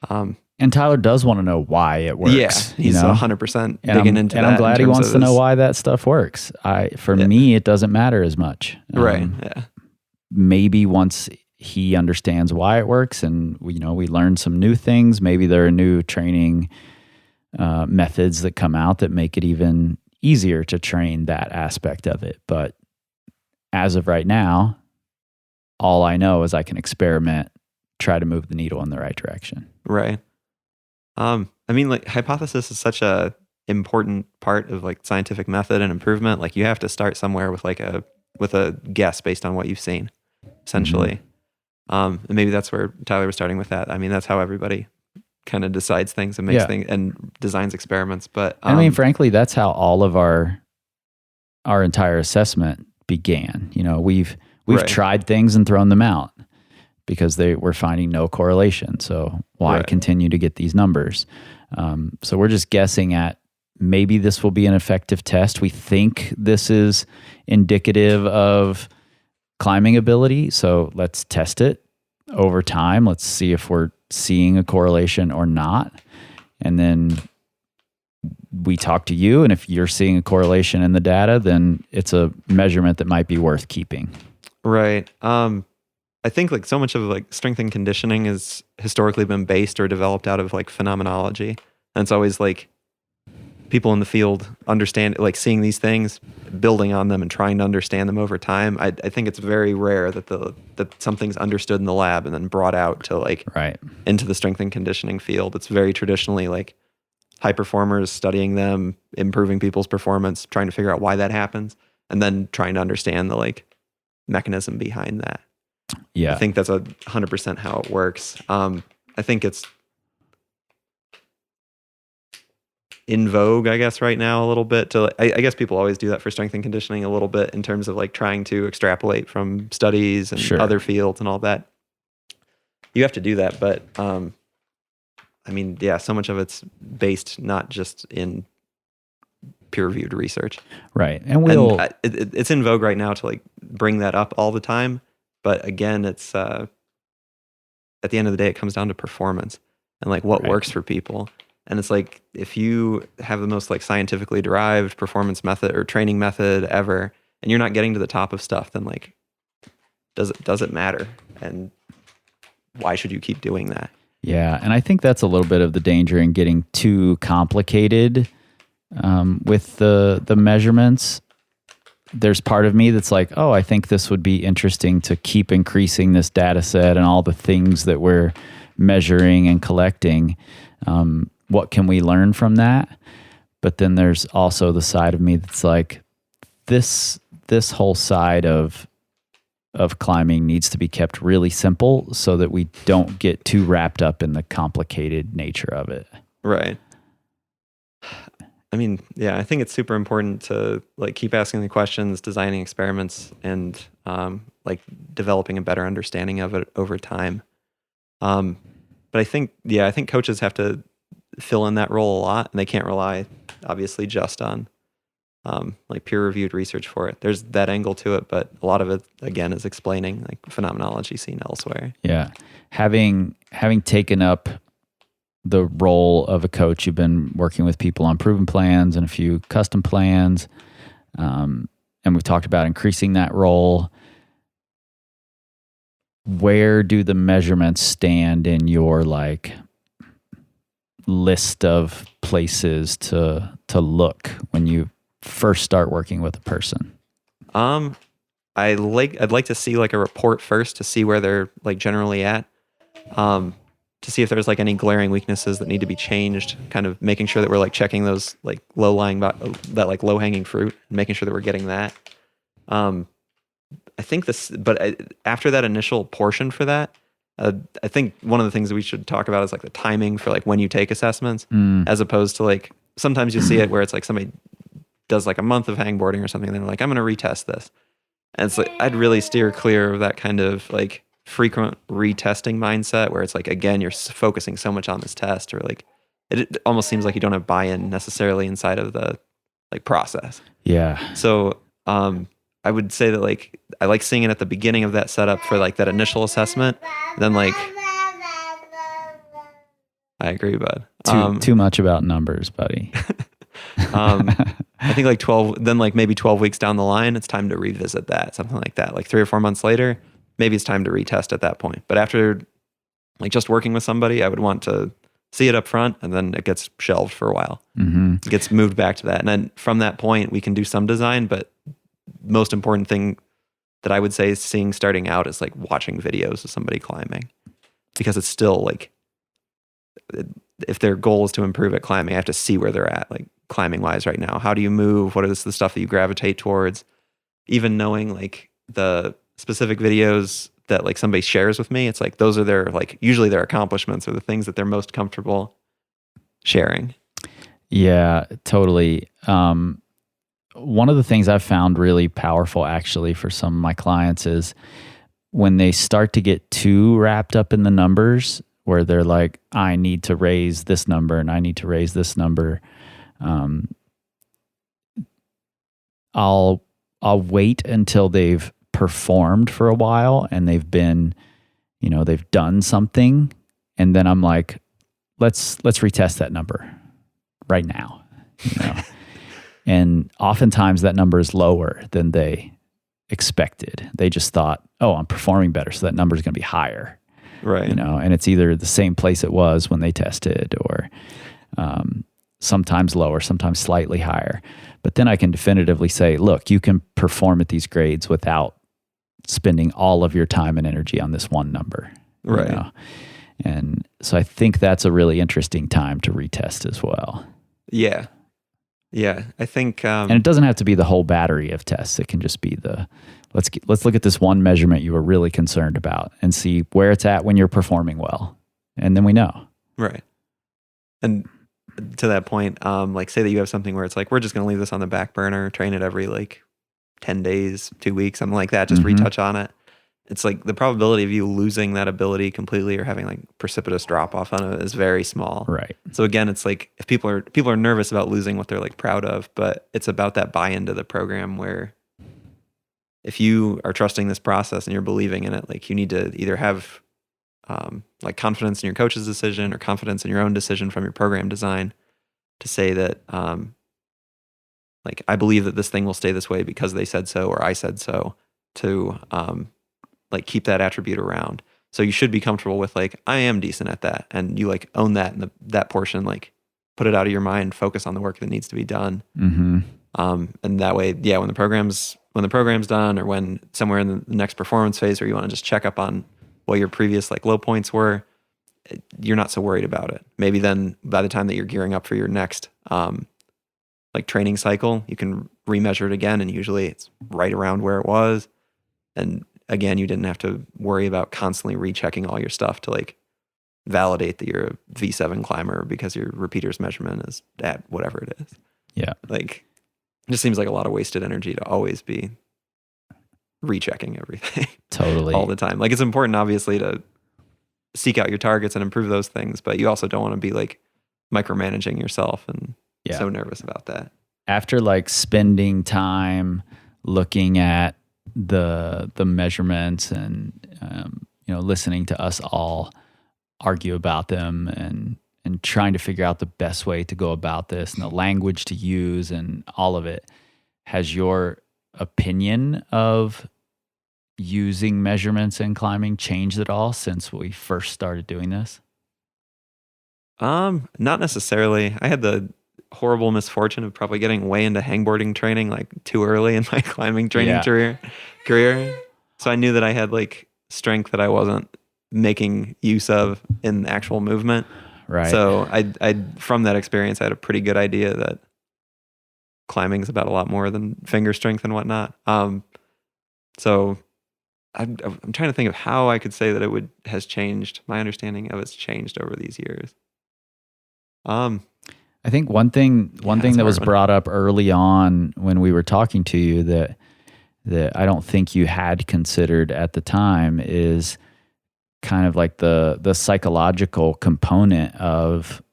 And Tyler does want to know why it works. Yeah, he's 100% digging into that. And I'm glad he wants to know why that stuff works. For me, it doesn't matter as much. Right. Yeah. Maybe once he understands why it works, and we learn some new things. Maybe there are new training methods that come out that make it even easier to train that aspect of it. But as of right now, all I know is I can experiment, try to move the needle in the right direction. Right. I mean, like hypothesis is such a important part of like scientific method and improvement. Like you have to start somewhere with a guess based on what you've seen, essentially. And maybe that's where Tyler was starting with that. I mean, that's how everybody kind of decides things and makes things and designs experiments. But I mean, frankly, that's how all of our entire assessment began. We've tried things and thrown them out because we're finding no correlation. So why continue to get these numbers? So we're just guessing at maybe this will be an effective test. We think this is indicative of climbing ability. So let's test it over time. Let's see if we're seeing a correlation or not. And then we talk to you. And if you're seeing a correlation in the data, then it's a measurement that might be worth keeping. Right. I think like so much of like strength and conditioning has historically been based or developed out of like phenomenology. And it's always like people in the field understand, like seeing these things, building on them and trying to understand them over time. I think it's very rare that something's understood in the lab and then brought out to like into the strength and conditioning field. It's very traditionally like high performers, studying them, improving people's performance, trying to figure out why that happens, and then trying to understand the like mechanism behind that. Yeah. I think that's 100% how it works. I think it's in vogue, I guess, right now a little bit. I guess people always do that for strength and conditioning a little bit in terms of like trying to extrapolate from studies and other fields and all that. You have to do that, but I mean, yeah, so much of it's based not just in peer-reviewed research. Right. And it's in vogue right now to like bring that up all the time. But again, it's at the end of the day, it comes down to performance and like what works for people. And it's like, if you have the most like scientifically derived performance method or training method ever, and you're not getting to the top of stuff, then like, does it matter? And why should you keep doing that? Yeah, and I think that's a little bit of the danger in getting too complicated with the measurements. There's part of me that's like, oh, I think this would be interesting to keep increasing this data set and all the things that we're measuring and collecting. What can we learn from that? But then there's also the side of me that's like, this whole side of climbing needs to be kept really simple so that we don't get too wrapped up in the complicated nature of it. Right. I mean, yeah, I think it's super important to like keep asking the questions, designing experiments, and like developing a better understanding of it over time. But I think coaches have to fill in that role a lot, and they can't rely, obviously, just on like peer-reviewed research for it. There's that angle to it, but a lot of it, again, is explaining like phenomenology seen elsewhere. Yeah, having taken up the role of a coach, you've been working with people on proven plans and a few custom plans, and we've talked about increasing that role. Where do the measurements stand in your like list of places to look when you first start working with a person? I'd like to see like a report first to see where they're like generally at. To see if there's like any glaring weaknesses that need to be changed, kind of making sure that we're like checking those like that like low hanging fruit, and making sure that we're getting that. I think after that initial portion for that, I think one of the things that we should talk about is like the timing for like when you take assessments, as opposed to like, sometimes you see it where it's like somebody does like a month of hangboarding or something, and they're like, I'm going to retest this. And it's like, I'd really steer clear of that kind of like frequent retesting mindset where it's like, again, you're focusing so much on this test, or like it almost seems like you don't have buy-in necessarily inside of the like process. Yeah. So I would say that like I like seeing it at the beginning of that setup for like that initial assessment. Then like I agree, bud. Too much about numbers, buddy. I think like 12, then like maybe 12 weeks down the line, it's time to revisit that, something like that. Like 3 or 4 months later, maybe it's time to retest at that point. But after like just working with somebody, I would want to see it up front, and then it gets shelved for a while. Mm-hmm. It gets moved back to that. And then from that point, we can do some design, but most important thing that I would say is seeing starting out is like watching videos of somebody climbing, because it's still like, if their goal is to improve at climbing, I have to see where they're at, like climbing wise right now. How do you move? What is the stuff that you gravitate towards? Even knowing like the specific videos that like somebody shares with me, it's like those are their like usually their accomplishments or the things that they're most comfortable sharing. Yeah, totally. One of the things I've found really powerful actually for some of my clients is when they start to get too wrapped up in the numbers, where they're like, I need to raise this number and I need to raise this number. I'll wait until they've performed for a while and they've been, they've done something. And then I'm like, let's retest that number right now. And oftentimes that number is lower than they expected. They just thought, oh, I'm performing better, so that number is going to be higher. Right. And it's either the same place it was when they tested, or sometimes lower, sometimes slightly higher. But then I can definitively say, look, you can perform at these grades without spending all of your time and energy on this one number. Right. And so I think that's a really interesting time to retest as well. Yeah. Yeah. I think, and it doesn't have to be the whole battery of tests. It can just be let's look at this one measurement you were really concerned about and see where it's at when you're performing well. And then we know. Right. And to that point, like say that you have something where it's like, we're just going to leave this on the back burner, train it every like 10 days, 2 weeks, something like that, just retouch on it. It's like the probability of you losing that ability completely or having like precipitous drop off on it is very small. Right. So again, it's like if people are nervous about losing what they're like proud of, but it's about that buy into the program where if you are trusting this process and you're believing in it, like you need to either have like confidence in your coach's decision or confidence in your own decision from your program design to say that, like, I believe that this thing will stay this way because they said so or I said so, to like keep that attribute around. So you should be comfortable with like, I am decent at that. And you like own that and that portion, like put it out of your mind, focus on the work that needs to be done. Mm-hmm. And that way, yeah, when the program's done or when somewhere in the next performance phase where you want to just check up on what your previous like low points were, you're not so worried about it. Maybe then by the time that you're gearing up for your next like training cycle, you can remeasure it again, and usually it's right around where it was. And again, you didn't have to worry about constantly rechecking all your stuff to like validate that you're a V7 climber because your repeaters measurement is at whatever it is. Yeah. Like, it just seems like a lot of wasted energy to always be rechecking everything. Totally. all the time. Like, it's important, obviously, to seek out your targets and improve those things, but you also don't want to be like micromanaging yourself and so nervous about that. After like spending time looking at the measurements and listening to us all argue about them and trying to figure out the best way to go about this and the language to use and all of it, has your opinion of using measurements in climbing changed at all since we first started doing this? Not necessarily. I had the horrible misfortune of probably getting way into hangboarding training like too early in my climbing training career. So I knew that I had like strength that I wasn't making use of in actual movement. Right. So I from that experience, I had a pretty good idea that climbing is about a lot more than finger strength and whatnot. So I'm trying to think of how I could say that has changed. My understanding of it's changed over these years. I think one thing that was brought up early on when we were talking to you that I don't think you had considered at the time is kind of like the psychological component of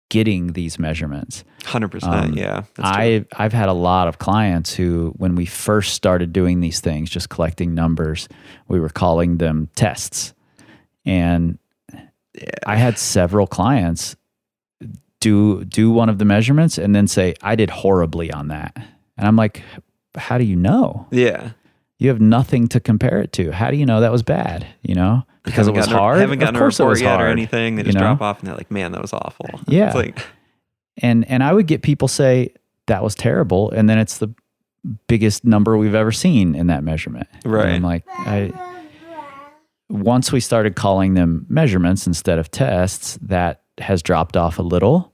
getting these measurements. 100%, yeah. I've had a lot of clients who, when we first started doing these things, just collecting numbers, we were calling them tests. And I had several clients do one of the measurements and then say, I did horribly on that. And I'm like, how do you know? Yeah. You have nothing to compare it to. How do you know that was bad? Because it was hard. Haven't gotten a report yet or anything. They just drop off and they're like, man, that was awful. Yeah. It's like, and I would get people say that was terrible. And then it's the biggest number we've ever seen in that measurement. Right. And I'm like, once we started calling them measurements instead of tests, that has dropped off a little.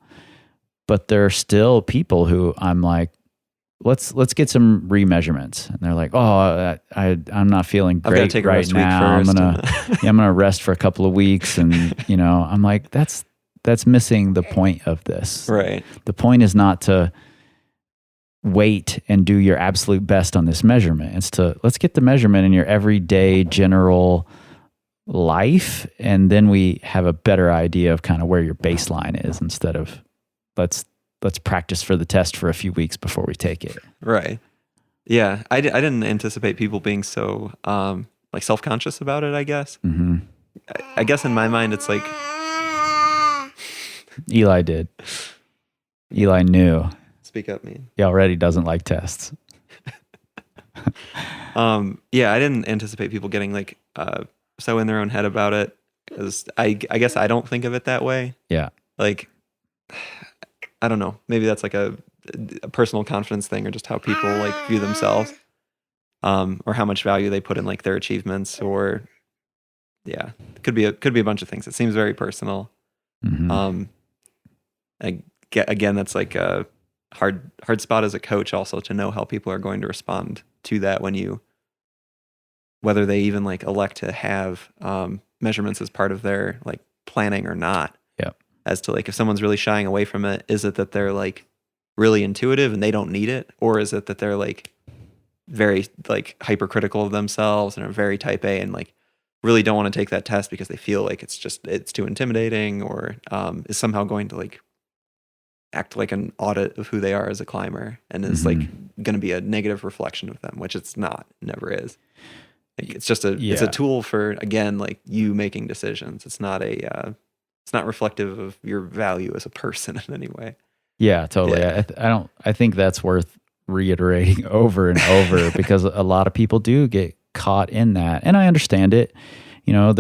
But there are still people who I'm like, let's get some remeasurements, and they're like, oh, I'm not feeling great right now. I'm gonna rest for a couple of weeks, and I'm like, that's missing the point of this. Right. The point is not to wait and do your absolute best on this measurement. It's let's get the measurement in your everyday general life, and then we have a better idea of kind of where your baseline is instead of let's practice for the test for a few weeks before we take it. Right. Yeah. I didn't anticipate people being so like self-conscious about it, I guess. Mm-hmm. I guess in my mind, it's like Eli did. Eli knew. Speak up, man. He already doesn't like tests. Yeah, I didn't anticipate people getting like so in their own head about it. Because I guess I don't think of it that way. Yeah. Like, I don't know. Maybe that's like a personal confidence thing, or just how people like view themselves, or how much value they put in like their achievements, or it could be a bunch of things. It seems very personal. Mm-hmm. Again, that's like a hard spot as a coach also to know how people are going to respond to that whether they even like elect to have measurements as part of their like planning or not. Yeah. As to like, if someone's really shying away from it, is it that they're like really intuitive and they don't need it? Or is it that they're like very like hypercritical of themselves and are very type A and like really don't want to take that test because they feel like it's too intimidating, or is somehow going to like act like an audit of who they are as a climber and is like going to be a negative reflection of them, which it's not, never is. Like it's just it's a tool for, again, like you making decisions. It's not it's not reflective of your value as a person in any way. Yeah, totally. Yeah. I think that's worth reiterating over and over because a lot of people do get caught in that. And I understand it. You know,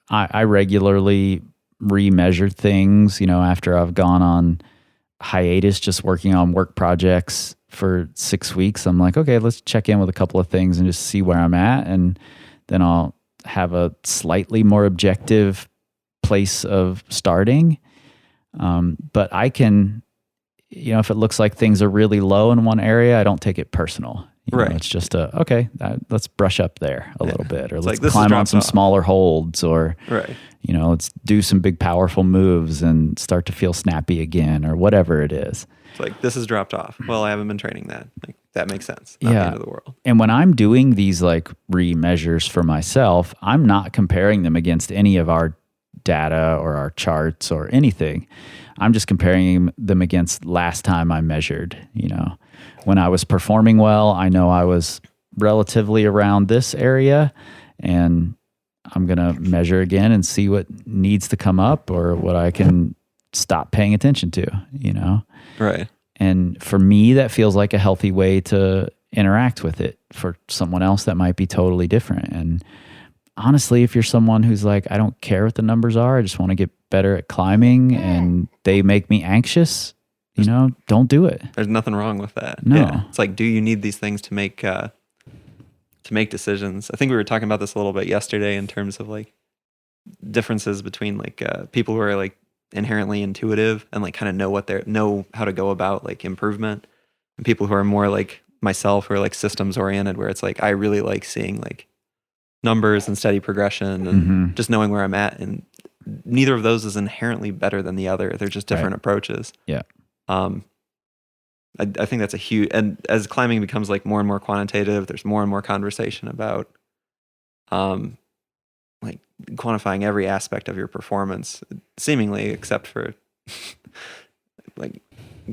I regularly remeasure things, you know, after I've gone on hiatus, just working on work projects for 6 weeks. I'm like, okay, let's check in with a couple of things and just see where I'm at. And then I'll have a slightly more objective place of starting. But I can, you know, if it looks like things are really low in one area, I don't take it personal. You know, it's just okay, let's brush up there a little bit, or let's climb on some smaller holds, or, you know, let's do some big powerful moves and start to feel snappy again, or whatever it is. It's like, this has dropped off. Well, I haven't been training that. Like, that makes sense. Not the end of the world. And when I'm doing these like remeasures for myself, I'm not comparing them against any of our data or our charts or anything. I'm just comparing them against last time I measured. You know, when I was performing well, I know I was relatively around this area, and I'm going to measure again and see what needs to come up or what I can stop paying attention to, you know? Right. And for me, that feels like a healthy way to interact with it. For someone else, that might be totally different. And honestly, if you're someone who's like, I don't care what the numbers are, I just want to get better at climbing, and they make me anxious, you know, don't do it. There's nothing wrong with that. No. Yeah. It's like, do you need these things to make decisions? I think we were talking about this a little bit yesterday in terms of like differences between like people who are like inherently intuitive and like kind of know how to go about like improvement, and people who are more like myself, who are like systems oriented, where it's like I really like seeing like numbers and steady progression and just knowing where I'm at, and neither of those is inherently better than the other. They're just different approaches. Yeah. I think that's a huge, and as climbing becomes like more and more quantitative, there's more and more conversation about like quantifying every aspect of your performance, seemingly, except for like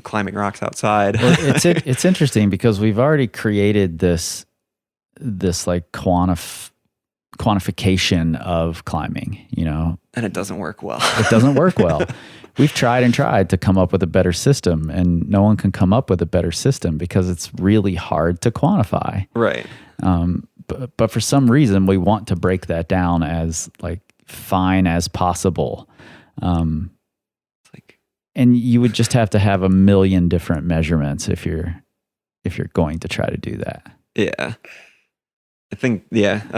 climbing rocks outside. Well, it's interesting because we've already created this like quantification of climbing, you know, and it doesn't work well. It doesn't work well. We've tried and tried to come up with a better system, and no one can come up with a better system because it's really hard to quantify. Right. But for some reason, we want to break that down as like fine as possible. And you would just have to have a million different measurements if you're going to try to do that. Yeah. I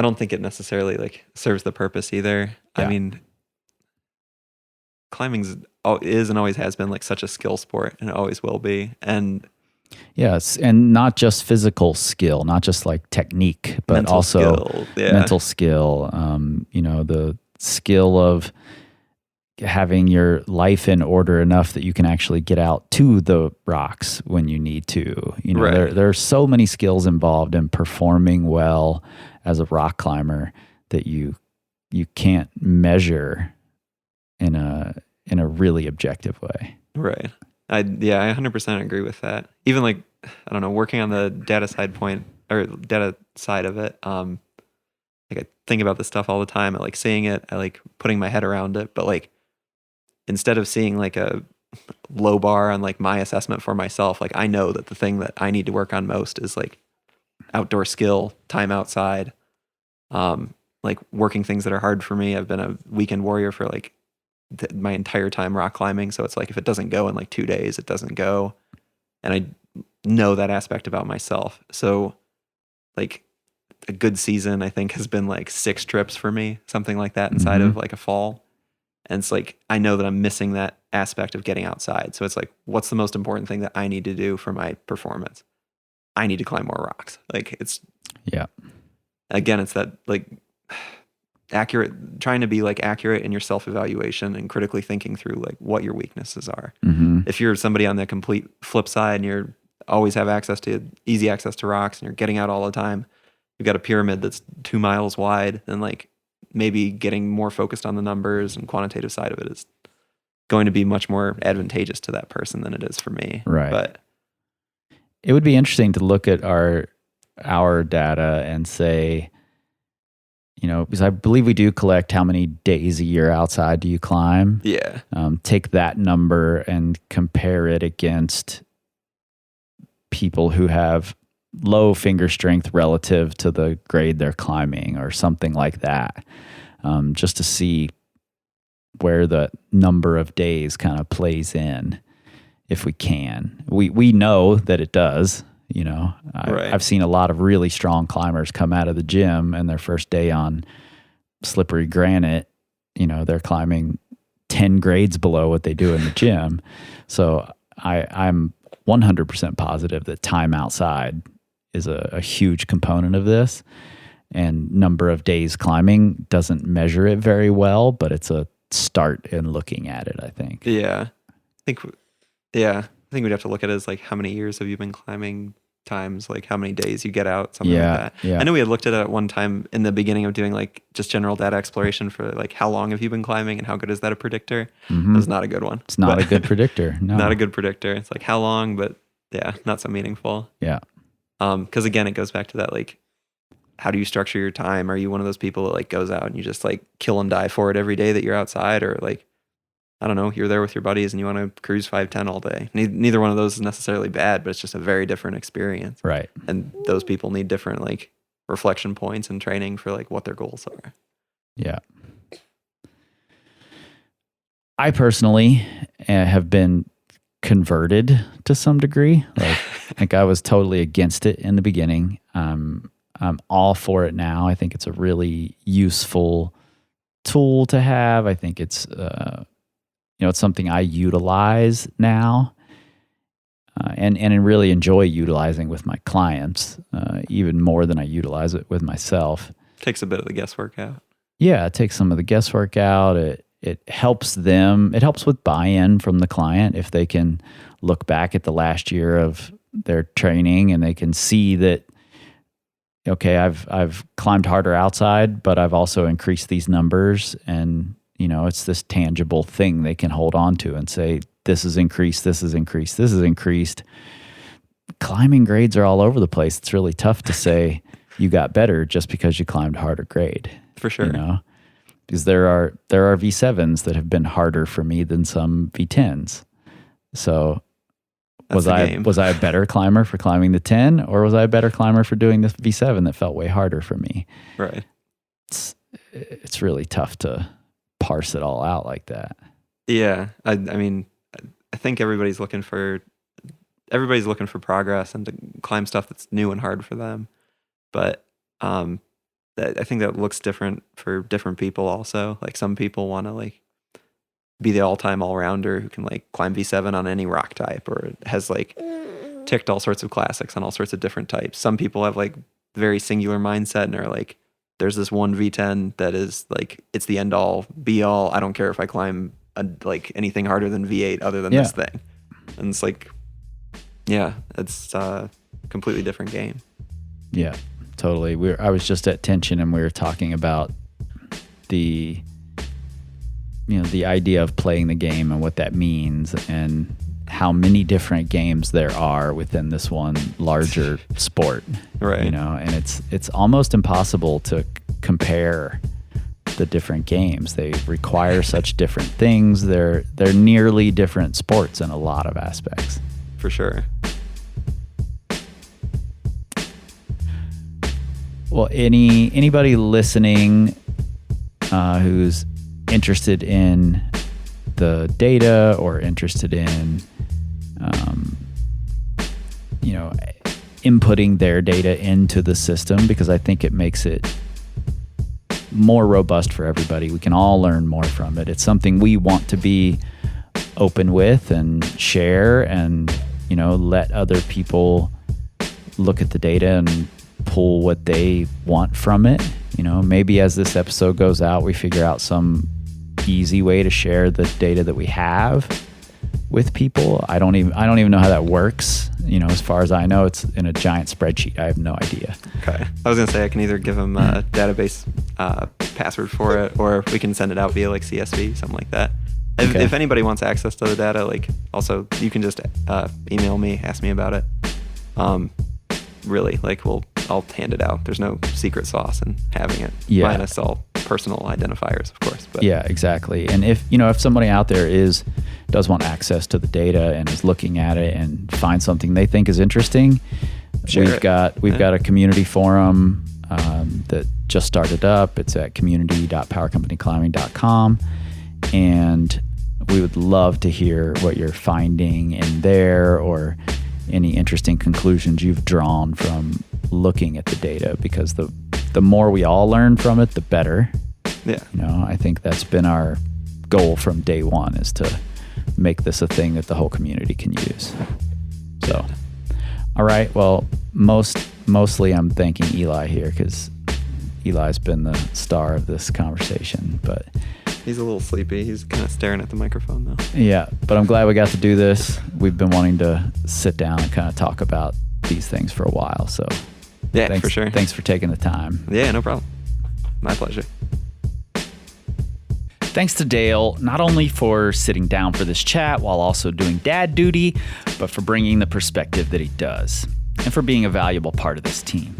don't think it necessarily like serves the purpose either. Yeah. I mean, climbing is and always has been like such a skill sport, and it always will be. And yes, and not just physical skill, not just like technique, but mental also skill, mental skill. You know, the skill of having your life in order enough that you can actually get out to the rocks when you need to. You know, there are so many skills involved in performing well as a rock climber that you can't measure in a really objective way. Right. I 100% agree with that. Even like, I don't know, working on the data side of it, like I think about this stuff all the time. I like seeing it, I like putting my head around it, but like instead of seeing like a low bar on like my assessment for myself, like I know that the thing that I need to work on most is like outdoor skill, time outside, like working things that are hard for me. I've been a weekend warrior for like my entire time rock climbing. So it's like, if it doesn't go in like 2 days, it doesn't go. And I know that aspect about myself. So like a good season, I think, has been like 6 trips for me, something like that inside of like a fall. And it's like, I know that I'm missing that aspect of getting outside. So it's like, what's the most important thing that I need to do for my performance? I need to climb more rocks. Like again, it's that like trying to be like accurate in your self-evaluation and critically thinking through like what your weaknesses are. If you're somebody on the complete flip side and you're always have easy access to rocks and you're getting out all the time, you've got a pyramid that's 2 miles wide, and like maybe getting more focused on the numbers and quantitative side of it is going to be much more advantageous to that person than it is for me. Right. But it would be interesting to look at our data and say, because I believe we do collect how many days a year outside do you climb. Yeah. Take that number and compare it against people who have low finger strength relative to the grade they're climbing or something like that, just to see where the number of days kind of plays in, if we can. We know that it does. Right. I've seen a lot of really strong climbers come out of the gym and their first day on slippery granite, they're climbing 10 grades below what they do in the gym. So I'm 100% positive that time outside is a huge component of this, and number of days climbing doesn't measure it very well, but it's a start in looking at it, I think. Yeah. I think we'd have to look at it as like how many years have you been climbing times like how many days you get out, something like that. Yeah. I know we had looked at it at one time in the beginning of doing like just general data exploration for like how long have you been climbing and how good is that a predictor? Mhm. It was not a good one. It's not a good predictor. No. Not a good predictor. It's like how long, but yeah, not so meaningful. Yeah. Because again, it goes back to that like, how do you structure your time? Are you one of those people that like goes out and you just like kill and die for it every day that you're outside, or like, I don't know, you're there with your buddies and you want to cruise 510 all day. Neither one of those is necessarily bad, but it's just a very different experience. Right. And those people need different like reflection points and training for like what their goals are. Yeah. I personally have been converted to some degree. Like I was totally against it in the beginning. I'm all for it now. I think it's a really useful tool to have. I think it's it's something I utilize now, and really enjoy utilizing with my clients, even more than I utilize it with myself. Takes a bit of the guesswork out. Yeah, it takes some of the guesswork out. It helps them. It helps with buy-in from the client if they can look back at the last year of their training and they can see that, okay, I've climbed harder outside, but I've also increased these numbers, and it's this tangible thing they can hold on to and say, this is increased, this is increased, this is increased. Climbing grades are all over the place. It's really tough to say you got better just because you climbed a harder grade. For sure. Because there are V7s that have been harder for me than some V10s. So was I a better climber for climbing the 10, or was I a better climber for doing this V7 that felt way harder for me? Right. It's really tough to parse it all out like that. Yeah. I mean, I think everybody's looking for progress and to climb stuff that's new and hard for them. But I think that looks different for different people also. Like some people want to like be the all-time all-rounder who can like climb V7 on any rock type, or has like ticked all sorts of classics on all sorts of different types. Some people have like very singular mindset and are like, there's this one V10 that is like, it's the end all be all. I don't care if I climb like anything harder than V8 other than this thing. And it's like, yeah, it's a completely different game. Yeah, totally. I was just at Tension and we were talking about the idea of playing the game and what that means and how many different games there are within this one larger sport. Right. And it's almost impossible to compare the different games. They require such different things. They're nearly different sports in a lot of aspects. For sure. Well, anybody listening who's interested in the data or interested in inputting their data into the system, because I think it makes it more robust for everybody. We can all learn more from it. It's something we want to be open with and share, and let other people look at the data and pull what they want from it. Maybe as this episode goes out, we figure out some easy way to share the data that we have with people. I don't even know how that works. As far as I know, it's in a giant spreadsheet. I have no idea. Okay. I was gonna say I can either give them a database password for it, or we can send it out via like CSV, something like that. If anybody wants access to the data, like also you can just email me, ask me about it. Really, like I'll all handed out. There's no secret sauce in having it. Yeah. Minus all personal identifiers, of course. But Yeah, exactly. And if somebody out there does want access to the data and is looking at it and finds something they think is interesting, Share we've it. got a community forum that just started up. It's at community.powercompanyclimbing.com, and we would love to hear what you're finding in there or any interesting conclusions you've drawn from looking at the data, because the more we all learn from it, the better. yeah. I think that's been our goal from day one, is to make this a thing that the whole community can use. So, all right. Well, mostly I'm thanking Eli here, because Eli's been the star of this conversation. But He's a little sleepy. He's kind of staring at the microphone though. yeah, but I'm glad we got to do this. We've been wanting to sit down and kind of talk about these things for a while. So Yeah, thanks, for sure. Thanks for taking the time. Yeah, no problem. My pleasure. Thanks to Dale, not only for sitting down for this chat while also doing dad duty, but for bringing the perspective that he does, and for being a valuable part of this team.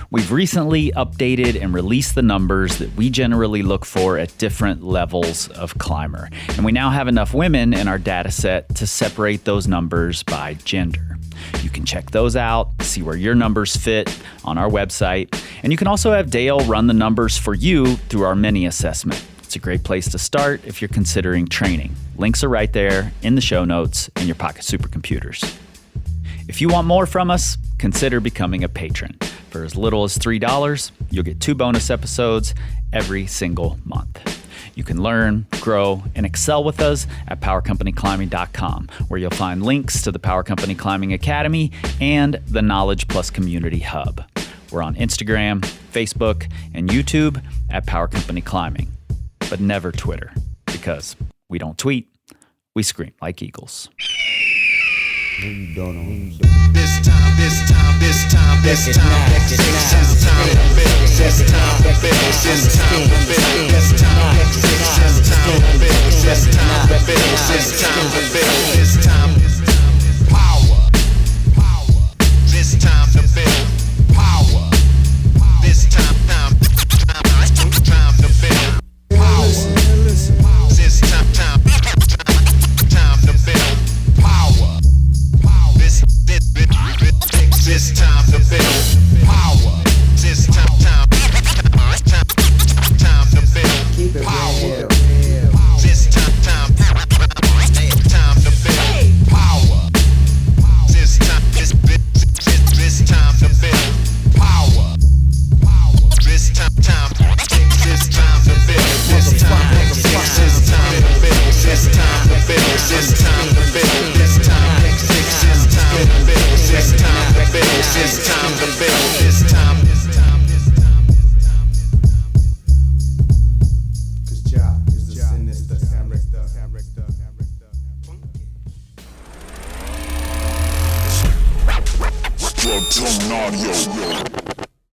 We've recently updated and released the numbers that we generally look for at different levels of climber, and we now have enough women in our data set to separate those numbers by gender. You can check those out, see where your numbers fit on our website, and you can also have Dale run the numbers for you through our mini assessment. It's a great place to start if you're considering training. Links are right there in the show notes in your pocket supercomputers. If you want more from us, consider becoming a patron. For as little as $3, you'll get 2 bonus episodes every single month. You can learn, grow, and excel with us at powercompanyclimbing.com, where you'll find links to the Power Company Climbing Academy and the Knowledge Plus Community Hub. We're on Instagram, Facebook, and YouTube at Power Company Climbing, but never Twitter, because we don't tweet, we scream like eagles. Maybe don't know. This time, this time, this time, this time, this time to build, this time to build, this time to build, this time, this time to build, this time to build, this time to build, this time, power, this time to build, power, this time to build, power, this time to build, power. This time to build power. This time to build power. This time to build power. This time to build power. This time to build. This time to build. This time to build. This time to build. This time to build. This time to build. This time to build. This time to build. This time. Cause Jah is the sinister character. Structure audio.